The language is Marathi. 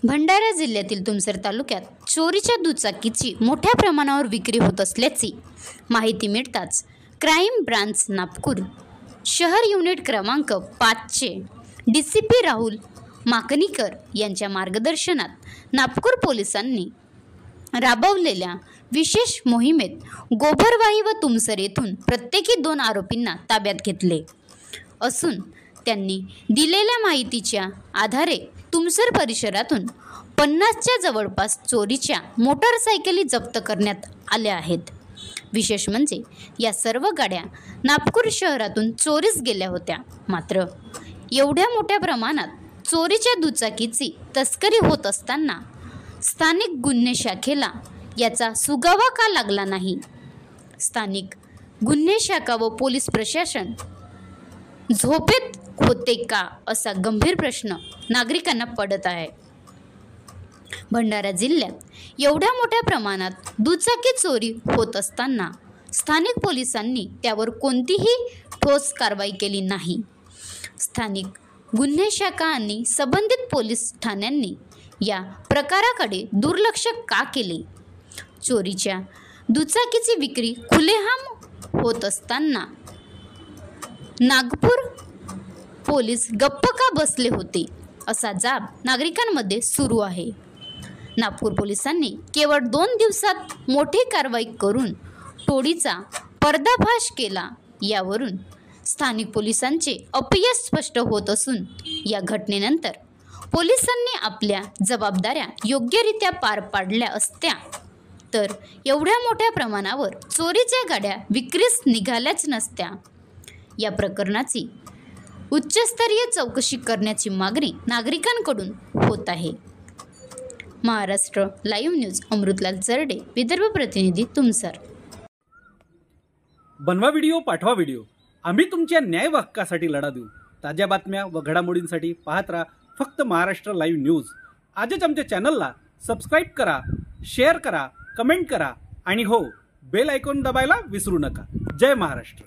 भंडारा जिल्ह्यातील तुमसर तालुक्यात चोरीच्या दुचाकीची मोठ्या प्रमाणावर विक्री होत असल्याची माहिती मिळताच क्राईम ब्रांच नागपूर शहर युनिट क्रमांक 5चे DCP राहुल माकणीकर यांच्या मार्गदर्शनात नागपूर पोलिसांनी राबवलेल्या विशेष मोहिमेत गोबरवाही व तुमसर येथून प्रत्येकी 2 आरोपींना ताब्यात घेतले असून त्यांनी दिलेल्या माहितीच्या आधारे तुमसर परिसरातून 50च्या जवळपास चोरीच्या मोटारसायकली जप्त करण्यात आल्या आहेत। विशेष म्हणजे या सर्व गाड्या नागपूर शहरातून चोरीस गेल्या होत्या। मात्र एवढ्या मोठ्या प्रमाणात चोरीच्या दुचाकीची तस्करी होत असताना स्थानिक गुन्हे शाखेला याचा सुगावा का लागला नाही? स्थानिक गुन्हे शाखा व पोलीस प्रशासन झोपेत होते का असा गंभीर प्रश्न नागरिकांना पडत आहे। भंडारा जिल्ह्यात एवढ्या मोठ्या प्रमाणात दुचाकी चोरी होत असताना स्थानिक पोलिसांनी त्यावर कोणतीही ठोस कारवाई केली नाही। स्थानिक गुन्हे शाखा आणि संबंधित पोलीस ठाण्यांनी या प्रकाराकडे दुर्लक्ष का केले? चोरीच्या दुचाकीची विक्री खुलेआम होत असताना नागपूर पोलीस गप्प का बसले होते असा जाब नागरिकांमध्ये सुरू आहे। नागपूर पोलिसांनी केवळ 2 दिवसात मोठी कारवाई करून टोळीचा पर्दाफाश केला। यावरून स्थानिक पोलिसांचे अपयश स्पष्ट होत असून या घटनेनंतर पोलिसांनी आपल्या जबाबदाऱ्या योग्यरित्या पार पाडल्या असत्या तर एवढ्या मोठ्या प्रमाणावर चोरीच्या गाड्या विक्रीस निघाल्याच नसत्या। या प्रकरणाची उच्चस्तरीय चौकशी करण्याची मागणी नागरिकांकडून होत आहे। महाराष्ट्र लाईव्ह न्यूज अमृतलाल चरडे, विदर्भ प्रतिनिधी, तुमसर। बनवा व्हिडिओ, पाठवा व्हिडिओ, आम्ही तुमच्या न्याय व हक्कासाठी लढा देऊ। ताज्या बातम्या व घडामोडींसाठी पाहत राहा फक्त महाराष्ट्र लाईव्ह न्यूज। आजच आमच्या चॅनलला सबस्क्राईब करा, शेअर करा, कमेंट करा आणि हो, बेल आयकॉन दाबायला विसरू नका। जय महाराष्ट्र।